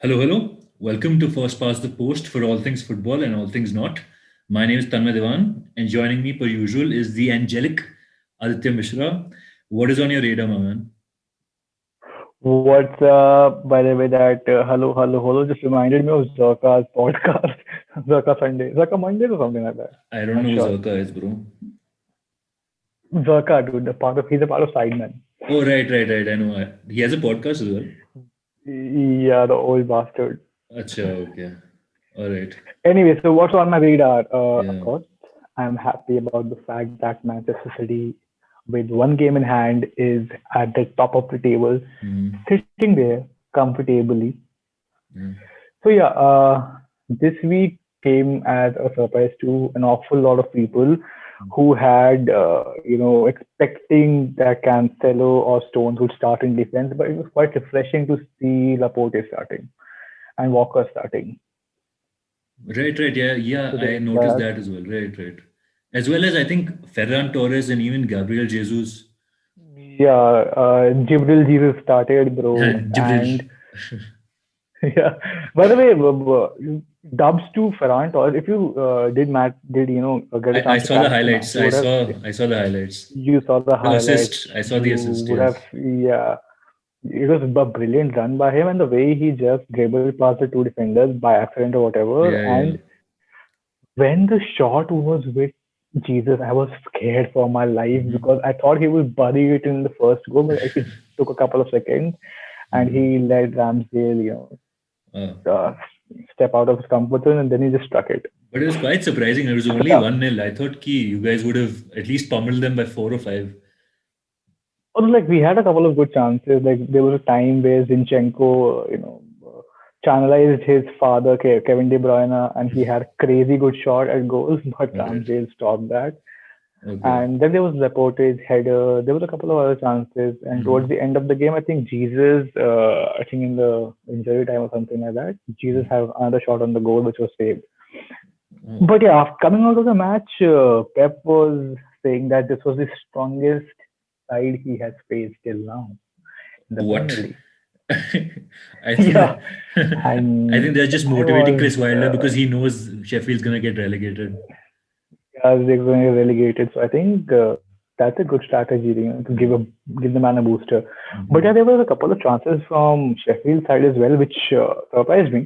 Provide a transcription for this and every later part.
Hello, hello. Welcome to First Past the Post for all things football and all things not. My name is Tanmay Devan, and joining me per usual is the angelic Aditya Mishra. What is on your radar, my man? What's up? By the way, that hello just reminded me of Zerka's podcast, Zerka Sunday, Zerka Mondays or something like that. I don't Not know who sure. Zarka is, bro. Zerka, dude, he's a part of Sidemen. Oh, right. I know. He has a podcast as well. Yeah, the old bastard. Acha, okay. All right. Anyway, so what's on my radar? Of Yeah. course, I'm happy about the fact that Manchester City, with one game in hand, is at the top of the table, Mm-hmm. sitting there comfortably. Yeah. So yeah, this week came as a surprise to an awful lot of people who had, expecting that Cancelo or Stones would start in defense, but it was quite refreshing to see Laporte starting and Walker starting. Right. Yeah, So I there's noticed that. that as well. Right. As well as I think Ferran Torres and even Gabriel Jesus. Yeah, Jibril Jesus started, bro, Jibril. and yeah. By the way, dubs to Ferran Torres. If you did get a I chance to saw the catch the match, highlights. you would have I saw the highlights. you saw the The highlights. assist. I saw the You assist. would have, Yes. yeah. It was a brilliant run by him, and the way he just dribbled past the two defenders by accident or whatever. Yeah. And when the shot was with Jesus, I was scared for my life Hmm. because I thought he would bury it in the first goal, but it took a couple of seconds, and Hmm. he let Ramsdale, Uh, step out of his comfort zone, and then he just struck it. but it was quite surprising. It was So only yeah, 1-0. I thought you guys would have at least pummeled them by 4 or 5. also, like we had a couple of good chances. Like there was a time where Zinchenko, channelized his father, Kevin De Bruyne, and he had a crazy good shot at goals, but All right. Ramsdale stopped that. Okay. And then there was Laporte's header. There was a couple of other chances. And towards Hmm. the end of the game, I think Jesus, I think in the injury time or something like that, Jesus had another shot on the goal which was saved. Oh. But yeah, coming out of the match, Pep was saying that this was the strongest side he has faced till now in the Premier What? League. I think Yeah, I think and they're just I motivating was Chris Wilder because he knows Sheffield's gonna get relegated. as they're going to get relegated. So I think that's a good strategy, to Hmm. give the man a booster. But yeah, Hmm. there was a couple of chances from Sheffield side as well, which surprised me.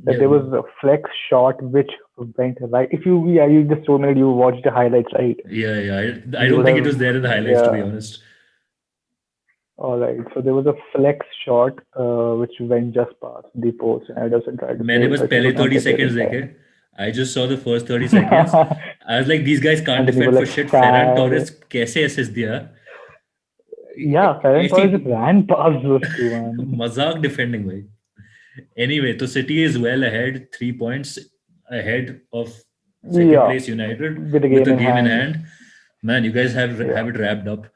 That Yeah. there was a flex shot which went right. If you yeah, you just told me that you watched the highlights, right? Yeah. I You don't would think it have was there in the highlights, to be yeah. honest. All right. So there was a flex shot which went just past the post, and Ederson tried to मैंने save बस it, but he पहले could not 30 get there seconds in देखे. time. I just saw the first 30 seconds. I was like, these guys can't And then you were defend for like shit. Ferran sad. Torres कैसे assist दिया? Yeah, Ferran ऐसी Torres just ran past those two, man. मजाक defending भाई. Anyway, so City is well ahead, 3 points ahead of second Yeah, place United with the with game a in game in hand. hand. Man, you guys Yeah, have it wrapped up.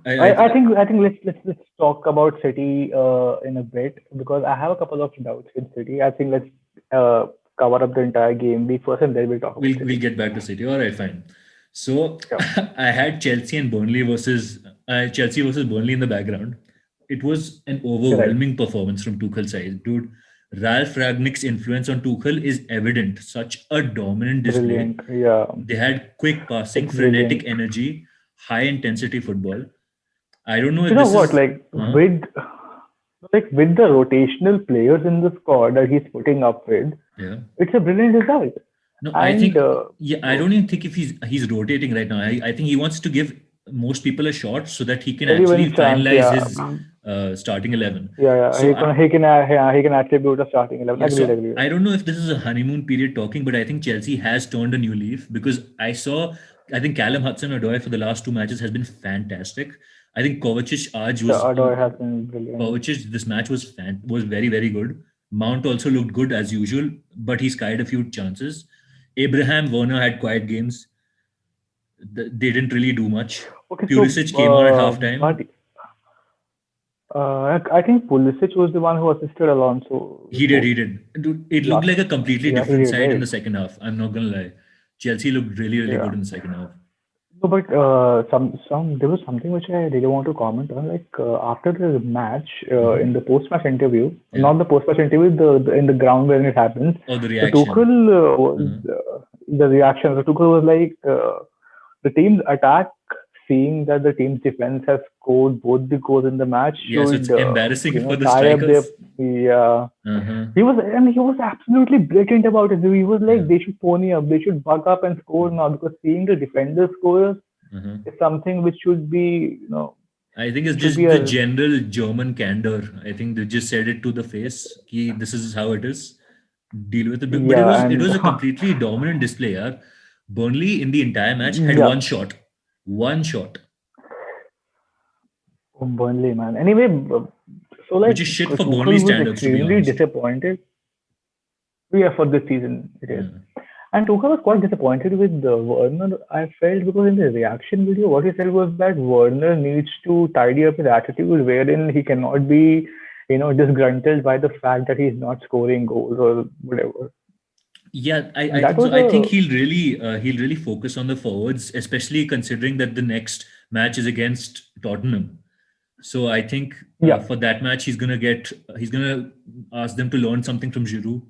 I I think let's talk about City in a bit because I have a couple of doubts with City. I think let's uh, cover up the entire game week first, and then we'll talk about we'll City. get back to City. All right, fine. So Yeah, I had Chelsea versus Burnley in the background. It was an you're right. overwhelming performance from Tuchel's side, dude. Ralph Ragnick's influence on Tuchel is evident. Such a dominant display. Brilliant. Yeah, They had quick passing, it's frenetic brilliant. energy, high intensity football. I don't know You if know this what? is, huh? With the rotational players in the squad that he's putting up with, Yeah. it's a brilliant result. No, I And think, yeah, I don't even think if he's rotating right now. I think he wants to give most people a shot so that he can actually everyone's chance, finalize yeah. his starting 11. Yeah. So I, He can attribute a starting 11. yeah, Agreed, so agreed. I don't know if this is a honeymoon period talking, but I think Chelsea has turned a new leaf because I think Callum Hudson-Odoi for the last two matches has been fantastic. I think Yeah, Adoy has been brilliant. Kovacic this match was very good. Mount also looked good as usual, but he skied a few chances. Abraham Werner had quiet games. They didn't really do much. Okay, so Pulisic came on at halftime. but I think Pulisic was the one who assisted Alonso with both He did. Dude, it looked last. like a completely Yeah, he different did, side in right? the second half. I'm not gonna lie. Chelsea looked really good Yeah. in the second half. No, but some there was something which I really want to comment on. Like after the match, in Hmm. the post-match interview, Yeah. not the post-match interview, the in the ground when it happens, Or the the reaction. Tuchel was Uh-huh. the reaction. The Tuchel was like the team's attack, seeing that the team's defense has scored both the goals in the match, Yeah, so it's should embarrassing for the tie up their strikers. yeah. Uh-huh. He was absolutely blatant about it. He was Yeah. like, they should pony up, they should buck up and score now because seeing the defenders score Uh-huh. is something which should be, I think it's should be just the a general German candor. I think they just said it to the face. Ki, this is how it is. Deal with it. But yeah, it and was a completely dominant display. Yeah. Burnley in the entire match had yeah, one shot, Burnley man. Anyway, so which like is shit for Burnley Tuchel was standards, to be extremely honest. disappointed. Yeah, for this season it is. Yeah. And Tuchel was quite disappointed with Werner. I felt because in the reaction video, what he said was that Werner needs to tidy up his attitude, wherein he cannot be, disgruntled by the fact that he's not scoring goals or whatever. Yeah, And I that think was so. I think a he'll really focus on the forwards, especially considering that the next match is against Tottenham. So I think yeah, for that match he's gonna ask them to learn something from Giroud.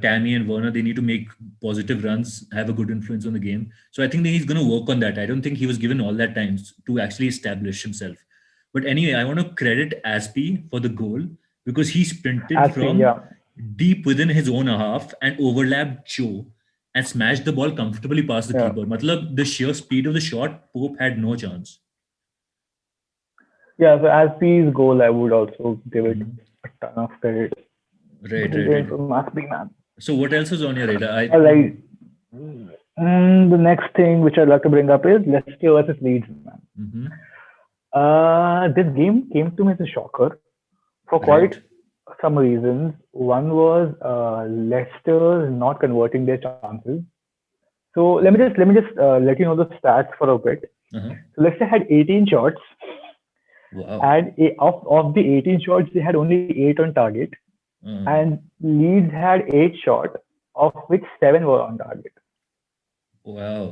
Tammy and Werner, they need to make positive runs, have a good influence on the game. So I think that he's going to work on that. I don't think he was given all that time to actually establish himself. But anyway, I want to credit Aspie for the goal because he sprinted Aspie, from yeah. deep within his own half and overlapped Cho and smashed the ball comfortably past the Yeah. keeper. Matlab, the sheer speed of the shot, Pope had no chance. Yeah, so Aspie's goal, I would also give it Mhm. a ton of credit. Right, right, Brilliant right. from Aspie, man. So what else was on your radar? All right. The next thing which I'd like to bring up is Leicester versus Leeds, man. Mhm. This game came to me as a shocker for quite Right. some reasons. One was Leicester not converting their chances. So let me just let you know the stats for a bit. Uh-huh. So Leicester had 18 shots, Wow. and of the 18 shots, they had only 8 on target, Uh, and Leeds had 8 shots, of which 7 were on target. wow.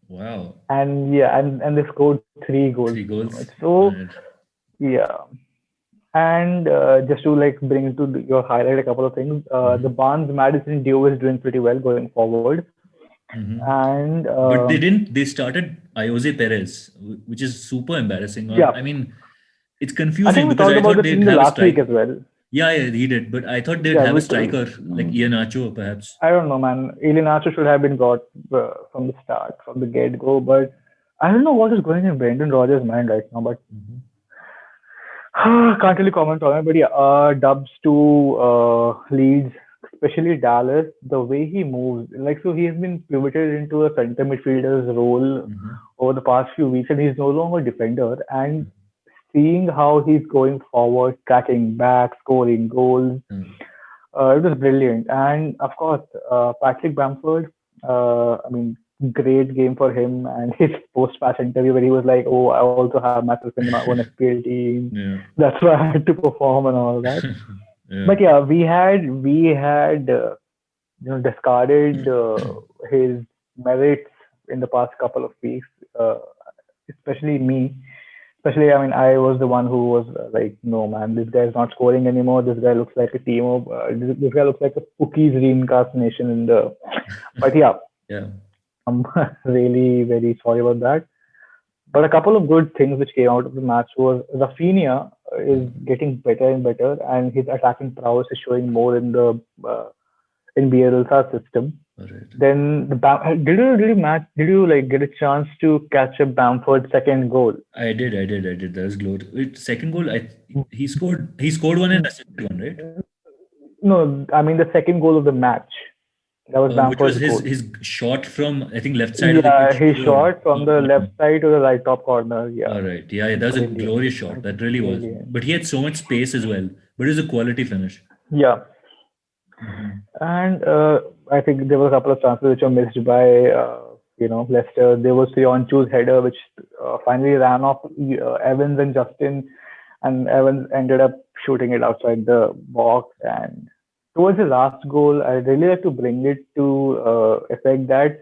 Wow. And yeah, and they scored 3 goals Three from it. goals. So Right. yeah, and just to like bring into your highlight a couple of things, the Hmm. Barnes Madison duo is doing pretty well going forward, Hmm. and But they didn't. They started Jose Perez, which is super embarrassing. yeah, I mean, it's I confusing think we because talked I about thought this they'd in the have a last week strike. as well. Yeah, yeah, he did. But I thought they'd Yeah, have a striker like Iheanacho, perhaps. I don't know, man. Iheanacho should have been brought from the start, from the get go, but I don't know what is going in Brendan Rodgers' mind right now. But Hmm. can't really comment on it. But yeah, Dubs to Leeds, especially Dallas, the way he moves, like so, he has been pivoted into a center midfielder's role Hmm. over the past few weeks, and he's no longer a defender. And seeing how he's going forward, tracking back, scoring goals, it was brilliant. And of course, Patrick Bamford, I mean, great game for him and his post-match interview where he was like, "Oh, I also have myself in my own FPL team. Yeah. That's why I had to perform and all that." Yeah. But yeah, we had discarded his merits in the past couple of weeks, uh, especially me. Especially, I mean, I was the one who was like, no, man, this guy's not scoring anymore. This guy looks like a team of, this guy looks like a Cookies reincarnation in the. But yeah, Yeah. I'm really very sorry about that. But a couple of good things which came out of the match was Rafinha is getting better and better, and his attacking prowess is showing more in Bielsa's system. All right. Then did you like get a chance to catch a Bamford second goal? I did. That was glory. Wait, second goal, he scored one and assisted one, right? No, I mean the second goal of the match. That was Which was Bamford's goal. his shot from I think left side of the Yeah, pitch to he the shot from top the corner. left side to the right top corner. Yeah, All right. Yeah, that was a brilliant. glorious shot. That really was. Brilliant. But he had so much space as well. But it was a quality finish. Yeah, Hmm. and I think there were a couple of chances which were missed by Leicester. There was Sionchu's header which finally ran off Evans and Justin, and Evans ended up shooting it outside the box. And towards the last goal, I really like to bring it to effect that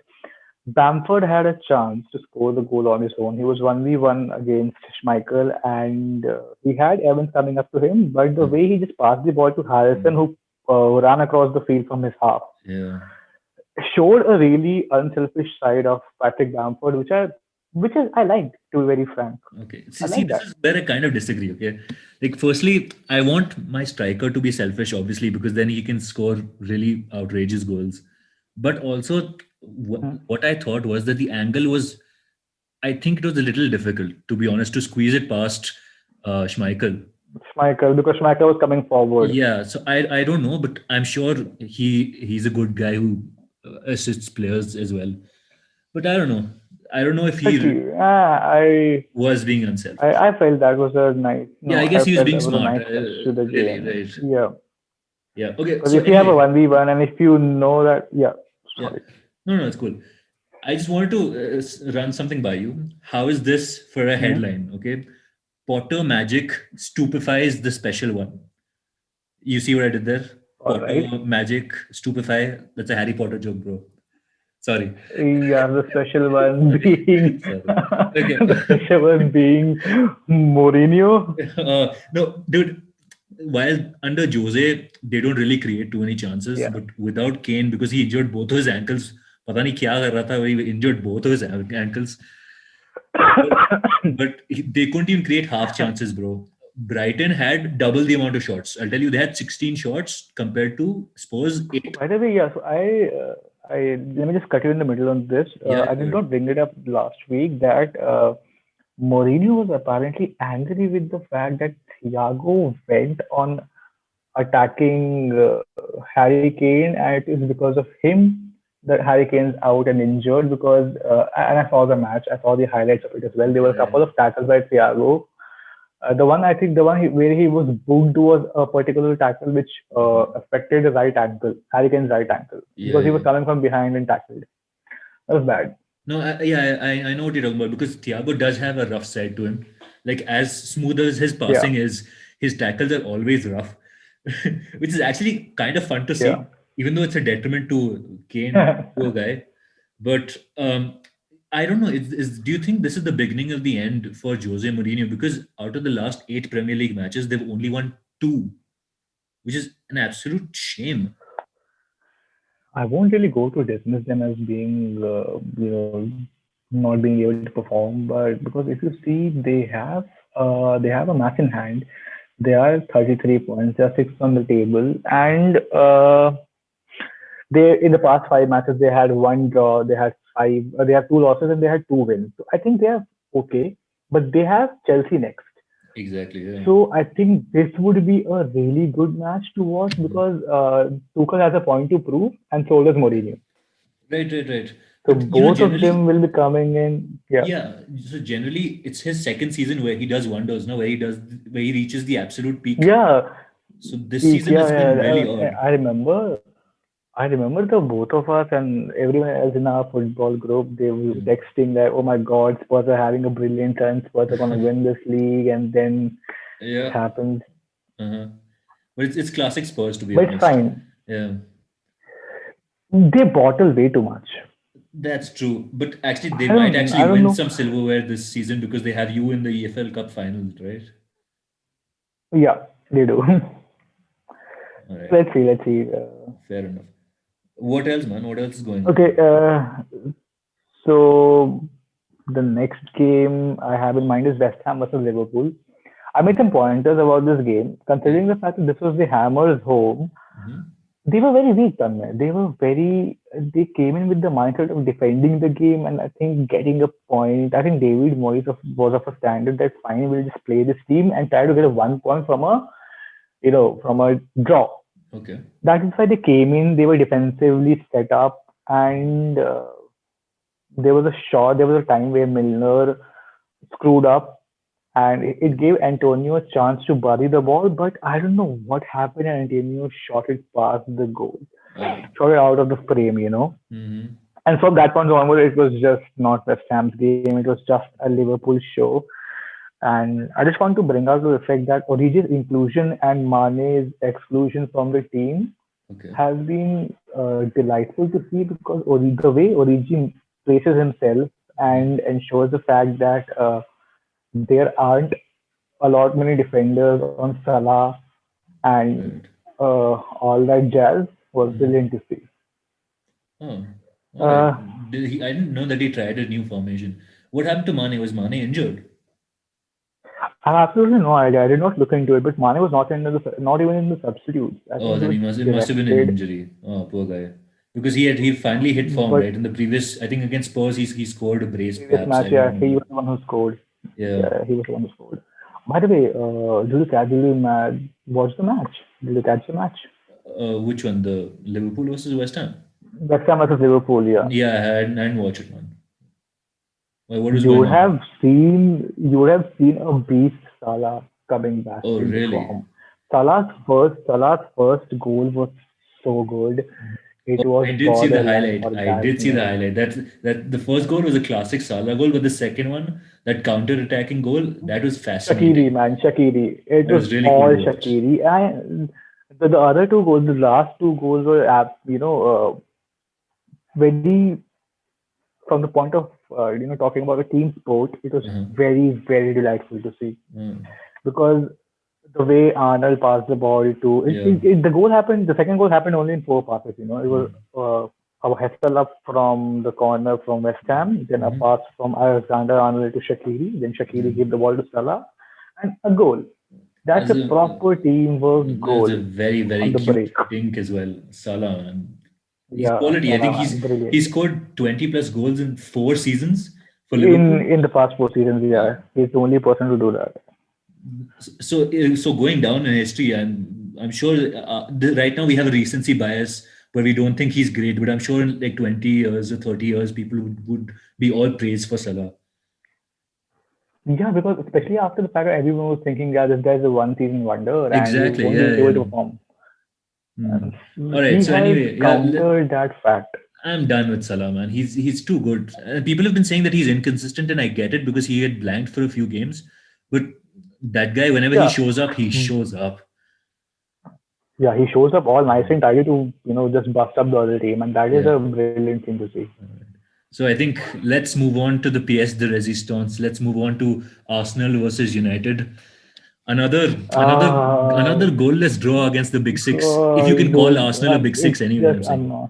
Bamford had a chance to score the goal on his own. He was 1v1 against Schmeichel, and he had Evans coming up to him. But the Mm, way he just passed the ball to Harrison, mm, who ran across the field from his half, yeah. showed a really unselfish side of Patrick Bamford, which I liked, to be very frank. Okay. I See, like this that. is where I kind of disagree. Okay. Like, firstly, I want my striker to be selfish, obviously, because then he can score really outrageous goals. But also, Hmm. what I thought was that the angle was, I think it was a little difficult, to be honest, to squeeze it past Schmeichel. Schmeichel, because Schmeichel was coming forward. Yeah. So I don't know, but I'm sure he's a good guy who assists players as well. But I don't know. I don't know if Let's he see. was being unselfish. I felt that was a nice. Yeah, I No, guess I he was felt being that was a smart. nice touch to the Really, game. right? Yeah. Yeah. Okay. Because So if you have a anyway, 1v1 and if you know that, yeah, yeah. sorry. No, no, it's cool. I just wanted to run something by you. How is this for a Hmm. headline? Okay. Potter Magic stupefies the special one. You see what I did there? All right. Potter Magic stupefy. That's a Harry Potter joke, bro. Sorry. Yeah, the special one Okay. being Sorry. Okay. the special one being Mourinho. No, dude. While under Jose, they don't really create too many chances. Yeah. But without Kane, because he injured both of his ankles, पता नहीं क्या कर रहा था, he injured both of his ankles. But, they couldn't even create half chances, bro. Brighton had double the amount of shots. I'll tell you, they had 16 shots compared to Spurs 8. By the way, yeah. So I let me just cut you in the middle on this. Yeah, I did not bring it up last week that Mourinho was apparently angry with the fact that Thiago went on attacking Harry Kane, and it is because of him that Harry Kane's out and injured. Because and I saw the match, I saw the highlights of it as well. There were a yeah, couple of tackles by Thiago. The one I think the one where he was booked was a particular tackle which affected the right ankle, Harry Kane's right ankle, yeah, because he was yeah. coming from behind and tackled. That was bad. No, yeah, I know what you're talking about because Thiago does have a rough side to him. Like, as smooth as his Yeah, passing is, his tackles are always rough, which is actually kind of fun to yeah. see, even though it's a detriment to Kane, poor guy. But I don't know. Do you think this is the beginning of the end for Jose Mourinho? Because out of the last 8 Premier League matches, they've only won two, which is an absolute shame. I won't really go to dismiss them as being, not being able to perform, but because if you see, they have a match in hand. They are 33 points. They are sixth on the table, and they in the past 5 matches they had one draw, they had they have two losses, and they had two wins. So I think they are okay, but they have Chelsea next. Exactly. Yeah. So I think this would be a really good match to watch Mhm. because Tuchel has a point to prove, and so does Mourinho. Right, right, right. So But both of them generally, will be coming in. Yeah, yeah. So generally, it's his second season where he does wonders. No, where he reaches the absolute peak. yeah, So this peak. season Yeah, has been yeah. really odd. I remember. I remember the both of us and everyone else in our football group. They were Mm. texting that, "Oh my God, Spurs are having a brilliant run. Spurs are gonna win this league," and then this Yeah. happened. Uh-huh. But it's classic Spurs, to be But it's honest. fine. Yeah, They bottle way too much. that's true. But actually, they might I actually don't win know. some silverware this season because they have you in the EFL Cup finals, right? Yeah, they do. All right. Let's see. Let's see. Fair enough. What else, man? What else is going on? Okay. So the next game I have in mind is West Ham versus Liverpool. I made some pointers about this game, Yeah. considering the fact that this was the Hammers' home. Hmm. They were very weak, Tanmay. They came in with the mindset of defending the game and I think getting a point. I think David Moyes was of a standard that fine, we'll just play this team and try to get a 1 point from a draw. Okay. That is why they came in. They were defensively set up, and there was a time where Milner screwed up, and it gave Antonio a chance to bury the ball. But I don't know what happened, and Antonio shot it past the goal, Okay. shot it out of the frame. Hmm. And from that point onward, it was just not West Ham's game. It was just a Liverpool show. And I just want to bring out the fact that Origi's inclusion and Mane's exclusion from the team Okay. has been delightful to see because the way Origi places himself and ensures the fact that there aren't a lot many defenders on Salah and Right. all that jazz was Mhm. brilliant to see. Oh, all right. Uh, I didn't know that he tried a new formation. What happened to Mane? Was Mane injured? I have absolutely no idea. I did not look into it, but Mane was not even in the substitutes. I Oh, think he then was it must have been an selected, injury. Oh, poor guy. Because he finally hit form, but right? In the previous, I think against Spurs, he scored a brace, previous perhaps. match, I don't yeah, he remember. was the one who scored. Yeah. Yeah, he was the one who scored. By the way, did you watch the match? Did you catch the match? Which one? The Liverpool versus West Ham? West Ham versus Liverpool, yeah. Yeah, I hadn't watched it, man. What was You going would on? have seen a beast Salah coming back Oh, into really? form. Salah's first goal was so good. It Oh, was I did see the borderline highlight. I did see the orgasmic. highlight. That the first goal was a classic Salah goal, but the second one, that counter-attacking goal, that was Shaqiri, fascinating. man, Shaqiri. It That was was really cool all to watch. Shaqiri. And the other two goals, the last two goals were, very from the point of talking about a team sport. It was Uh-huh. very very delightful to see Mm. because the way Arnold passed the ball to Yeah. the goal happened. The second goal happened only in four passes. It was Mm. a hustle up from the corner from West Ham, then a Mhm. pass from Alexander Arnold to Shaqiri, then Shaqiri gave Mm. the ball to Salah, and a goal. That's As a a proper teamwork That's goal a very, on very the cute break. dink as well. Salah, man. He's Yeah, quality. I think Salah, man, he brilliant. scored 20 plus goals in 4 seasons for In Liverpool. in the past 4 seasons, Uh, yeah, he's the only person to do that. so going down in history, I'm sure right now we have a recency bias where we don't think he's great, but I'm sure in like 20 years or 30 years, people would be all praised for Salah. Yeah, because especially after the fact that everyone was thinking, yeah, this guy's a one season wonder and he Exactly. won't be Yeah, able to yeah. perform. Hmm. And All right. he So has anyway, yeah, countered that fact. I'm done with Salah, man. He's too good. People have been saying that he's inconsistent, and I get it because he had blanked for a few games. But that guy, whenever he Yeah, shows up, he shows up. yeah, he shows up all nice and tidy to just bust up the other team, and that is Yeah. a brilliant thing to see. So I think let's move on to the PS de Resistance. Let's move on to Arsenal versus United. Another another another Um, goalless draw against the Big Six. If you God, can call Arsenal a Big Six, anyway, I'm saying.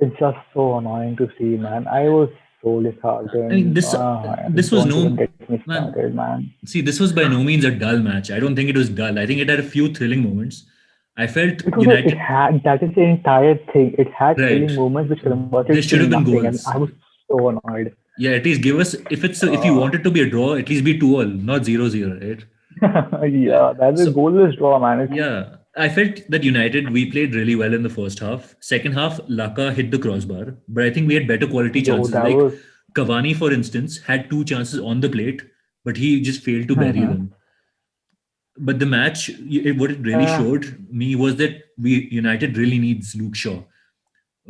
it's just so annoying to see, man. I was so I mean, disheartened. this was Don't even no get me man. started, man. See, this was by no means a dull match. I don't think it was dull. I think it had a few thrilling moments. I felt Because it United had that is the entire thing. It had right. thrilling moments which converted There to should have been nothing, and I goals. was so annoyed. Yeah, at least give us if you Uh, want it to be a draw, at least be 2-2, not 0-0, right? yeah, that's a So goalless draw, man. yeah, I felt that United we played really well in the first half. Second half, Laka hit the crossbar, but I think we had better quality Yo, chances. that Like was. Cavani, for instance, had two chances on the plate, but he just failed to bury them. But the match, what it really Uh, showed me was that we United really needs Luke Shaw.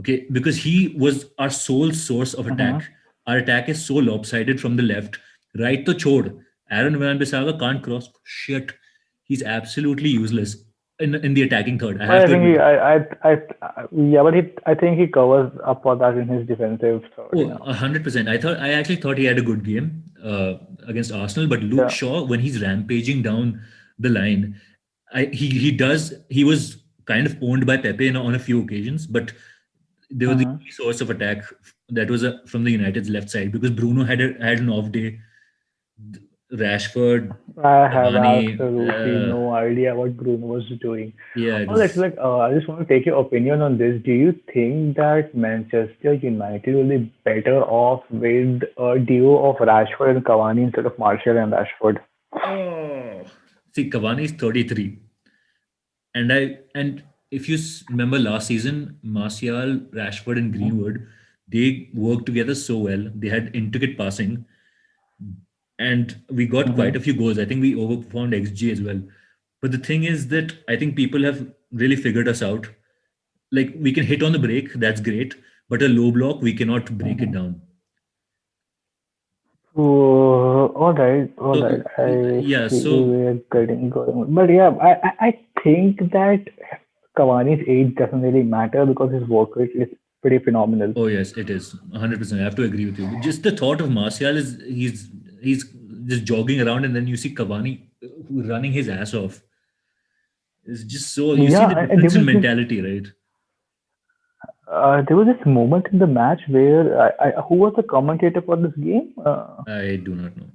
Okay, because he was our sole source of attack. uh-huh. Our attack is so lopsided from the left. Right to chode. Aaron Van Bissaka can't cross. Shit. He's absolutely useless in the attacking third. I But have I to think admit. yeah, but I think he covers up for that in his defensive third. Oh, 100%. I actually thought he had a good game against Arsenal, but Luke Yeah. Shaw, when he's rampaging down the line, he was kind of owned by Pepe on a few occasions, but they were the Uh-huh. only source of attack that was from the United's left side because Bruno had an off day. Rashford, I have Cavani, absolutely no idea what Bruno was doing. yeah, it Oh, let's was. like I just want to take your opinion on this. Do you think that Manchester United will be better off with a duo of Rashford and Cavani instead of Martial and Rashford? Oh, see, Cavani is 33, and if you remember last season, Martial, Rashford, and Greenwood, they worked together so well. They had intricate passing, and we got Mm-hmm. quite a few goals. I think we overperformed XG as well. But the thing is that I think people have really figured us out. Like we can hit on the break, that's great, but a low block we cannot break it Mm-hmm. down. All right, all So right. I yeah, see so where you're getting going. But yeah, I think that Cavani's age doesn't really matter because his work rate is pretty phenomenal. Oh yes, it is 100%. I have to agree with you. Just the thought of Martial is he's just jogging around, and then you see Cavani running his ass off. It's just so you see the Yeah, and difference in mentality, right? there was this moment in the match where who was the commentator for this game? I do not know.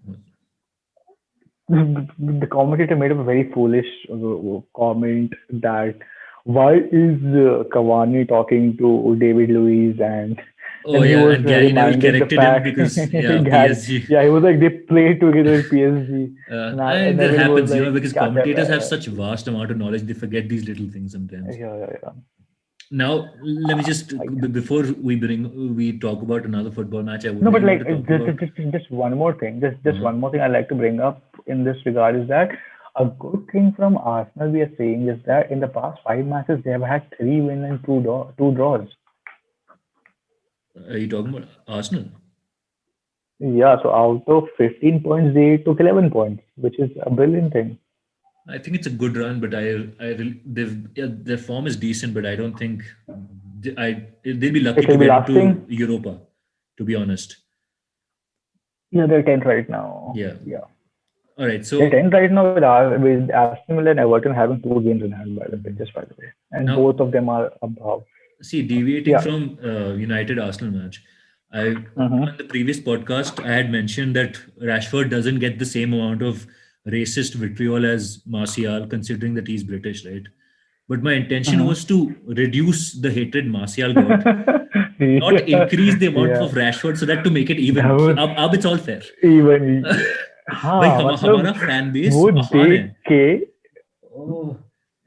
The commentator made a very foolish comment that why is Cavani talking to David Luiz, Oh and he yeah, was and Gary Neville reminding the corrected him fact because yeah, Gary, PSG. yeah, he was like they played together in PSG, and And that Neville was happens, like because "Kya kar commentators have raha such vast amount of knowledge, they forget these little things hai?" sometimes. Yeah. Now, let me just Like, before we talk about another football match, I would no, but really want like to talk about. just one more thing, just Uh-huh. one more thing I'd like to bring up in this regard is that a good thing from Arsenal we are saying is that in the past 5 matches they have had 3 wins and two draws. Are you talking about Arsenal? Yeah, so out of 15 points they took 11 points, which is a brilliant thing. I think it's a good run, but their form is decent, but I don't think they'll be lucky It to will be get into lasting. Europa. To be honest, Yeah, they're 10th right now. yeah. Yeah, All right, they're so 10th right now with Aston Villa and Everton having 2 games in hand, by the way, mhm. just by the way, and Now both of them are above. see, deviating Yeah. from United Arsenal match, I Mm-hmm. on the previous podcast I had mentioned that Rashford doesn't get the same amount of racist vitriol as Martial, considering that he's British, right? But my intention Mm-hmm. was to reduce the hatred Martial got, not Yeah, increase the amount yeah. of Rashford, so that to make it That even. was अब it's all fair. even भाई हाँ मतलब हमारा fan base वो महान है. देख के Oh,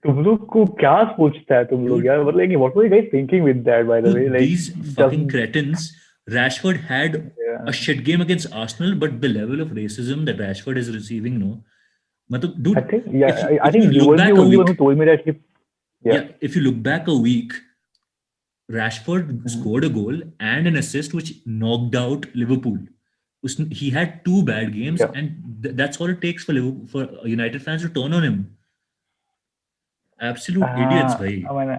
तुम लोग को क्या सोचता है तुम लोग dude, यार मतलब what were you guys thinking with that by the way like these just fucking cretins. Rashford had a yeah. shit game against Arsenal, but the level of racism that Rashford is receiving, no. Matlab, I dude, think yeah I if you think you look were the back a only one week, who told me that he yeah yeah, if you look back a week, Rashford Mhm. scored a goal and an assist which knocked out Liverpool. He had two bad games, yeah and that's all it takes for Liverpool, for United fans to turn on him. Absolute idiots, bhai. I mean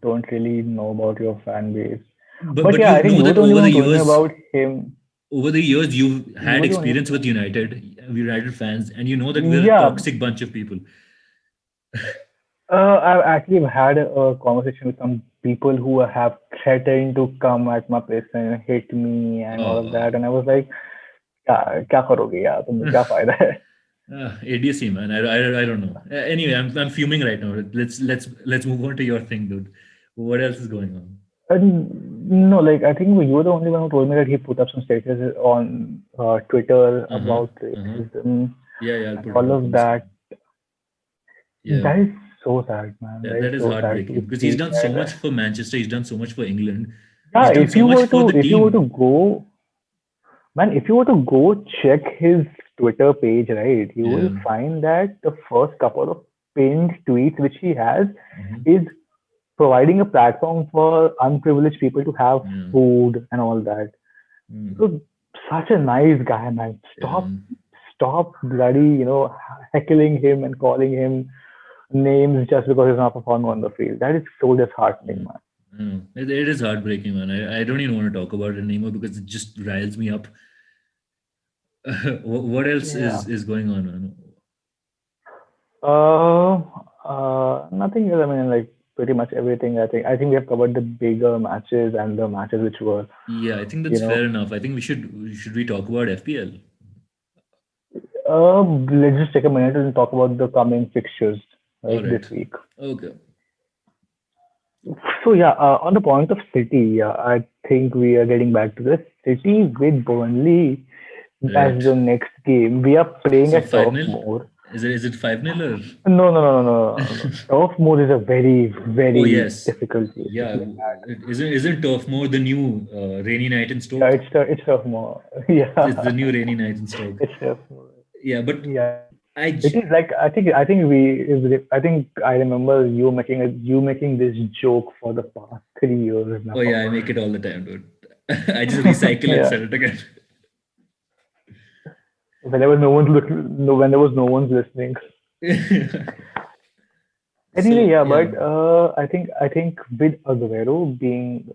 don't really know about your fan base But but but yeah I you think know you were that the only one who told me about him you've you had were the only experience with United fans, and you know that we're a yeah toxic bunch of people. I've actually had a conversation with some people who have threatened to come at my place and hit me and all of Oh, that, and I was like, क्या करोगे यार तुम क्या फायदा है? idiocy, man. I don't know. Anyway, I'm fuming right now. Let's move on to your thing, dude. What else is going on? No, like I think you were the only one who told me that he put up some status on Twitter Uh huh. about Uh huh. racism Yeah, I'll and put it all up of on the screen. that. Yeah, That is so sad, man. That is that is so sad to heartbreaking because he's see done so much that. for Manchester. He's done so much for England. Yeah, He's done so much for the if you were to team. go Man, if you were to go check his Twitter page, right, you will Yeah. find that the first couple of pinned tweets which he has Hmm. is providing a platform for unprivileged people to have Yeah. food and all that. Mm. So such a nice guy, man. Yeah. Stop bloody, heckling him and calling him names just because he's not performing on the field. That is so disheartening, Mm. man. I know. It is heartbreaking, man. I don't even want to talk about it anymore because it just riles me up. What else Yeah. is going on, man? Nothing else. I mean, like pretty much everything. I think we have covered the bigger matches and the matches which were, Yeah, I think you that's fair know. enough. I think should we talk about FPL? Let's just take a minute and talk about the coming fixtures, All right, this right. week. Okay. So yeah, on the point of City, yeah, I think we are getting back to this. City with Burnley as Right. the next game. We are playing So at five Turf nil. Moor. Is it 5-0 or? No. Turf Moor is a very, Oh very yes. difficult place to Yeah. play at. Isn't Turf more the new rainy night in Yeah, Stoke? it's Turf Moor. It's the Yeah, new rainy night in Stoke. it's Turf Moor. Yeah, but Yeah, I. it is like I think I remember you making this joke for the past 3 years Oh now. yeah, I make it all the time, dude. I just recycle and Yeah, sell it again. whenever no one's looking, no, when there was no one's listening. I think So yeah, yeah. but I think with Aguero being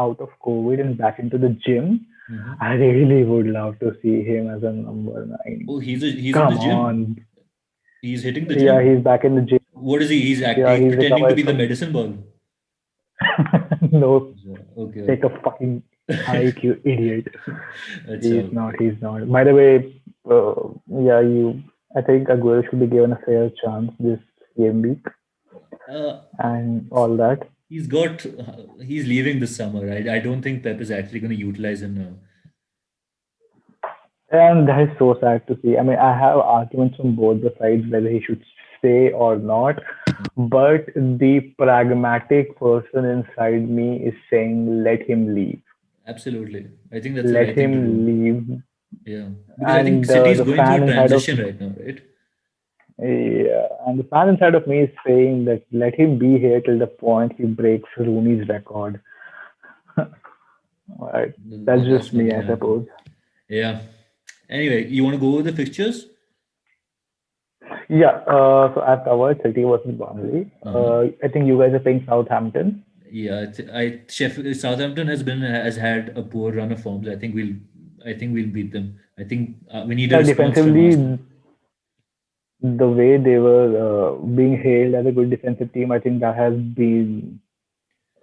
out of COVID and back into the gym, Mhm. I really would love to see him as a number nine. Oh, he's in the Come gym. on, He's hitting the yeah, gym. he's back in the gym. What is he? He's Yeah, acting, he's pretending to recovered be the from medicine ball. no, So, okay, take a okay. fucking hike, you idiot. That's He's not. okay. He's not. By the way, yeah, you. I think Aguero should be given a fair chance this game week Uh, and all that. he's got. He's leaving this summer, right? I don't think Pep is actually going to utilize him now. And that is so sad to see. I mean, I have arguments from both the sides whether he should stay or not. But the pragmatic person inside me is saying, let him leave. Absolutely, I think that's the Let right thing to him do. leave. Yeah, because I think And City is the going through fan a inside of transition right now, right? yeah, and the fan inside of me is saying that let him be here till the point he breaks Rooney's record. Right. That's That's just not me, going I to happen. suppose. Yeah. Anyway, you want to go over the fixtures? Yeah, so I've covered City versus Burnley. Uh-huh. I think you guys are playing Southampton. Yeah, Sheffield, Southampton has had a poor run of forms. I think we'll beat them. I think we need a Yeah, response from Arsenal. defensively, the way they were being hailed as a good defensive team, I think See,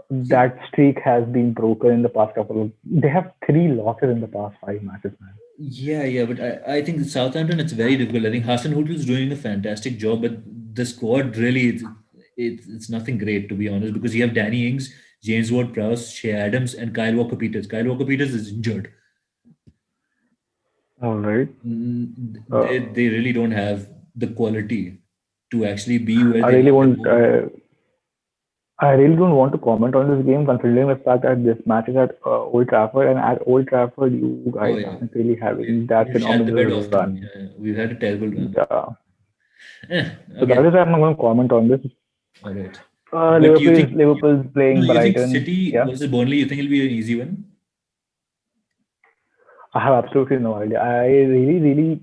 that streak has been broken in the past couple of. They have three losses in the past five matches, man. yeah, but I think Southampton, it's very difficult. I think Hassan Huttl is doing a fantastic job, but the squad really, it's nothing great, to be honest, because you have Danny Ings, James Ward-Prowse, Shea Adams, and Kyle Walker-Peters. Kyle Walker-Peters is injured. All right. They really don't have the quality to actually be where I they really are at the want. moment. I really don't want to comment on this game, considering the fact that this match is at Old Trafford, and at Old Trafford, you Oh guys yeah, aren't really having that we've shat the bed phenomenal often. run. Yeah, we've had a terrible run. Yeah. So that Okay, is why I'm not going to comment on this. all right. But you think Liverpool's no? playing You think Brighton. City Yeah. versus Burnley? You think it'll be an easy one? I have absolutely no idea. I really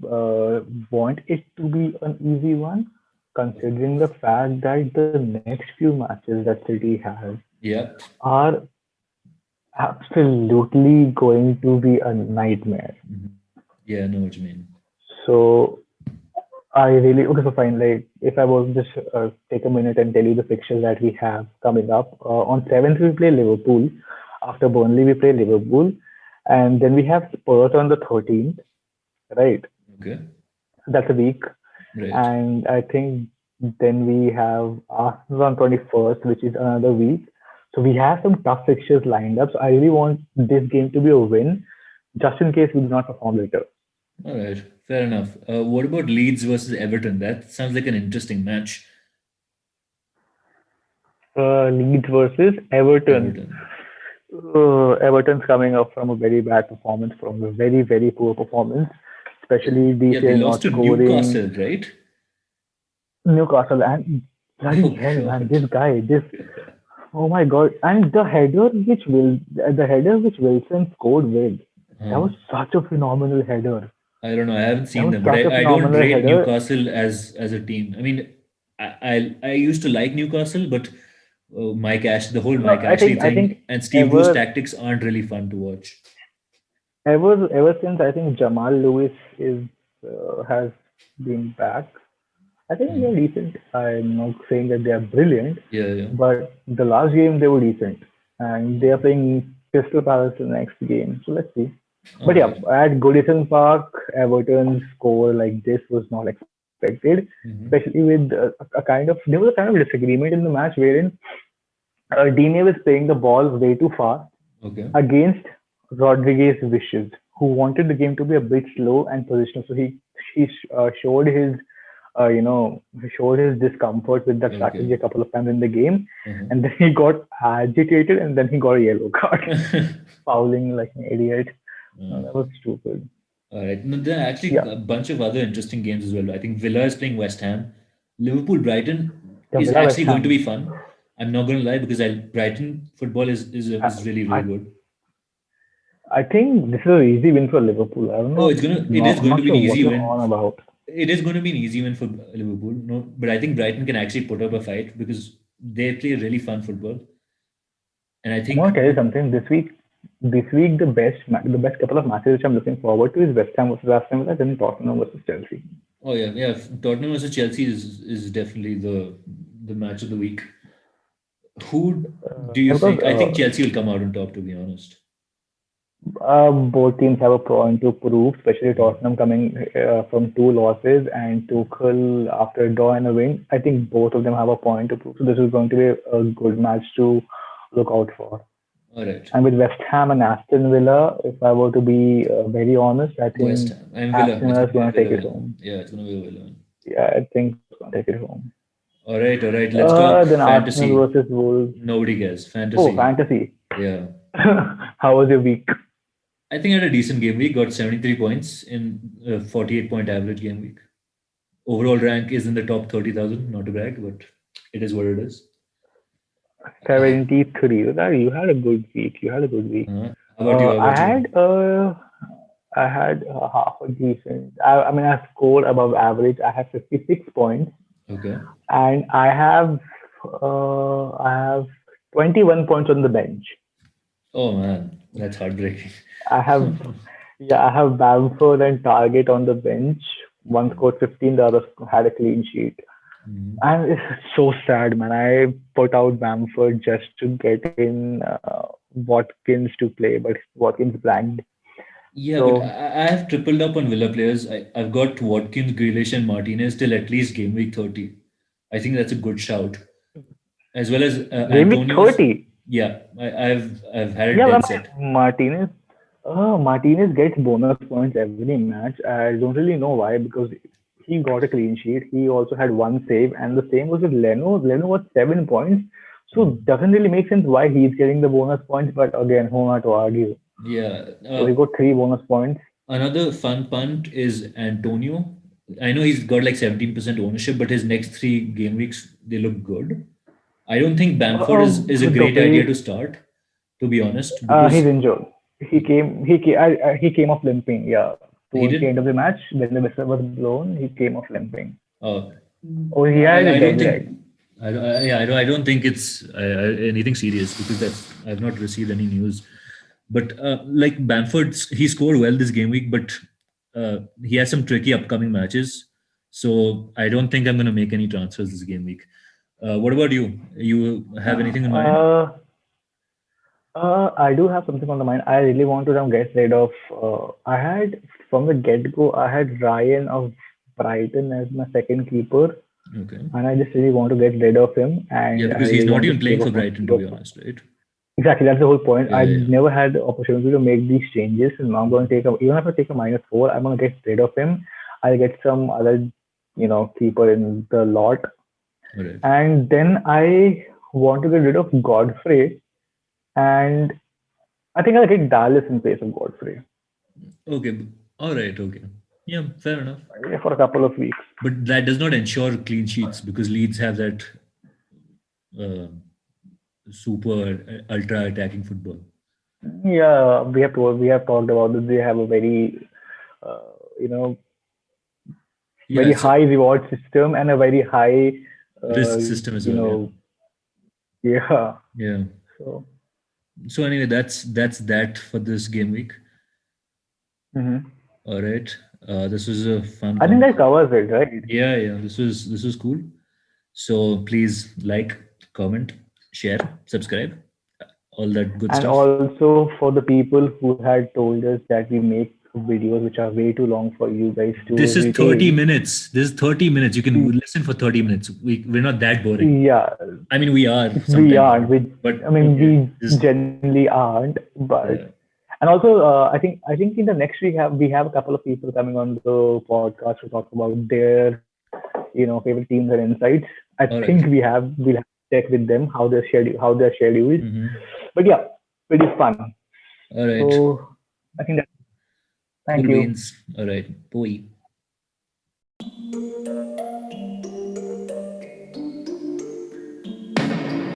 want it to be an easy one, considering the fact that the next few matches that City has Yeah. are absolutely going to be a nightmare. Mhm. Yeah, I know what you mean. So I really okay. So fine. Like if I was just take a minute and tell you the fixtures that we have coming up. On 7th we play Liverpool. After Burnley we play Liverpool, and then we have Spurs on the 13th. Right. Okay. That's a week. Right. And I think then we have Arsenal on 21st, which is another week. So we have some tough fixtures lined up. So I really want this game to be a win, just in case we do not perform later. All right. Fair enough. What about Leeds versus Everton? That sounds like an interesting match. Leeds versus Everton. Everton. Everton's coming up from a very bad performance, from a very poor performance, especially Yeah, they DCL lost not to scoring. Newcastle, right? Newcastle and bloody Oh hell, man, God. this guy, this oh my god! And the header which Wilson scored with, that Huh. was such a phenomenal header. I don't know. I haven't That seen was them, but such a I don't phenomenal rate header. Newcastle as a team. I mean, I used to like Newcastle, but the whole No, Mike Ashley I thing, think and Steve Bruce ever tactics aren't really fun to watch. ever since I think Jamal Lewis is has been back, I think they're Hmm. decent. I'm not saying that they are brilliant, Yeah, yeah. but the last game they were decent, and they are playing Crystal Palace the next game. So let's see. All But yeah, right. at Goodison Park, Everton's score like this was not expected, Mm-hmm. especially with there was a kind of disagreement in the match wherein Dine was playing the ball way too fast Okay. against Rodriguez's wishes, who wanted the game to be a bit slow and positional. So he showed his he showed his discomfort with that Okay. strategy a couple of times in the game, Uh-huh. and then he got agitated, and then he got a yellow card, fouling like an idiot. Uh, That was stupid. all right. No, there are actually Yeah, a bunch of other interesting games as well. I think Villa is playing West Ham. Liverpool Brighton yeah, is Villa West actually going to Ham. be fun. I'm not going to lie because Brighton football is I, really I good. I think this is an easy win for Liverpool. Oh, it is I'm going to not be an sure what easy you're win. on about. It is going to be an easy win for Liverpool. No, but I think Brighton can actually put up a fight because they play really fun football. And I I'm think, gonna tell you something. This week the best couple of matches which I'm looking forward to is West Ham versus Aston Villa, then Tottenham versus Chelsea. oh yeah, yeah, Tottenham versus Chelsea is definitely the match of the week. Who do you Because think? I think Chelsea will come out on top, to be honest. both teams have a point to prove, especially Yeah. Tottenham coming from two losses and Tuchel after a draw and a win. I think both of them have a point to prove. So this is going to be a good match to look out for. All right. And with West Ham and Aston Villa, if I were to be very honest, I West think Ham. I'm Villa. Aston It's Villa going is to be going a to take Villa it win. home. Yeah, it's going to be a Villa win. Yeah, I think it's going to take it home. All right, all right. Let's talk Then Arsenal fantasy. versus Wolves. Nobody cares. Oh, Fantasy. fantasy. Yeah. How was your week? I think I had a decent game week. Got 73 points in a 48-point average game week. Overall rank is in the top 30,000. Not to brag, but it is what it is. 73. You had a good week. You had a good week. How about you? How I about you? had half a decent. I mean, I scored above average. I have 56 points, Okay. and I have 21 points on the bench. Oh man, that's heartbreaking. I have I have Bamford and Target on the bench. One scored 15, the other had a clean sheet. Mhm. And it's so sad, man. I put out Bamford just to get in Watkins to play, but Watkins blanked. Yeah, but So I have tripled up on Villa players. I've got Watkins, Grealish, and Martinez till at least game week 30. I think that's a good shout. As well as game week Antonio's. 30. Yeah, I've had it Yeah, dead I set. mean, Martinez gets bonus points every match. I don't really know why because he got a clean sheet. He also had one save, and the same was with Leno. Leno was 7 points. So Mhm. doesn't really make sense why he's getting the bonus points. But again, who am I to argue? Yeah. So he got three bonus points. Another fun punt is Antonio. I know he's got like 17% ownership, but his next three game weeks they look good. I don't think Bamford is a The great idea way to start, to be honest, he's because injured. He came off limping. Yeah, he towards the did. end of the match, when the whistle was blown, he came off limping. Uh, Oh, he had a I don't dead think. leg. I don't think it's anything serious because that's I've not received any news. But like Bamford, he scored well this game week, but he has some tricky upcoming matches. So I don't think I'm going to make any transfers this game week. What about you? You have anything in mind? Uh, I do have something on the mind. I really want to now get rid of. I had from the get go. I had Ryan of Brighton as my second keeper, Okay. and I just really want to get rid of him. Yeah, And I because he's really not want to even playing save for up my Brighton, to keeper. be honest, right? Exactly, that's the whole point. Yeah, I yeah. never had the opportunity to make these changes, and now I'm going to even if I take a -4, I'm going to get rid of him. I'll get some other, keeper in the lot, All right. and then I want to get rid of Godfrey, and I think I'll get Dallas in place of Godfrey Okay. All right. Okay. Yeah, fair enough. for a couple of weeks. But that does not ensure clean sheets because Leeds have that uh, super ultra attacking football. Yeah, we have talked about that. They have a very, uh, you know, Yeah, very so high reward system and a very high, uh, risk system as you well. Yeah. know, yeah. Yeah. So. So anyway, that's that for this game week. Mhm. All right. This was a fun I think that conversation. covers it, right? Yeah, yeah. This was cool. So please like, comment, share, subscribe, all that good And stuff. also for the people who had told us that we make videos which are way too long for you guys to This is 30 retain. minutes. This is 30 minutes. You can listen for 30 minutes. We're not that boring. Yeah, I mean, we are we sometimes, aren't. but I mean, we just generally aren't. But yeah. and also, I think in the next week we have a couple of people coming on the podcast to talk about their favorite teams and insights. I All right. think we'll have to check with them how they're scheduled. Mm-hmm. But yeah, pretty fun. All right. So I think that. Cool Thank you. beans. All right. Boy.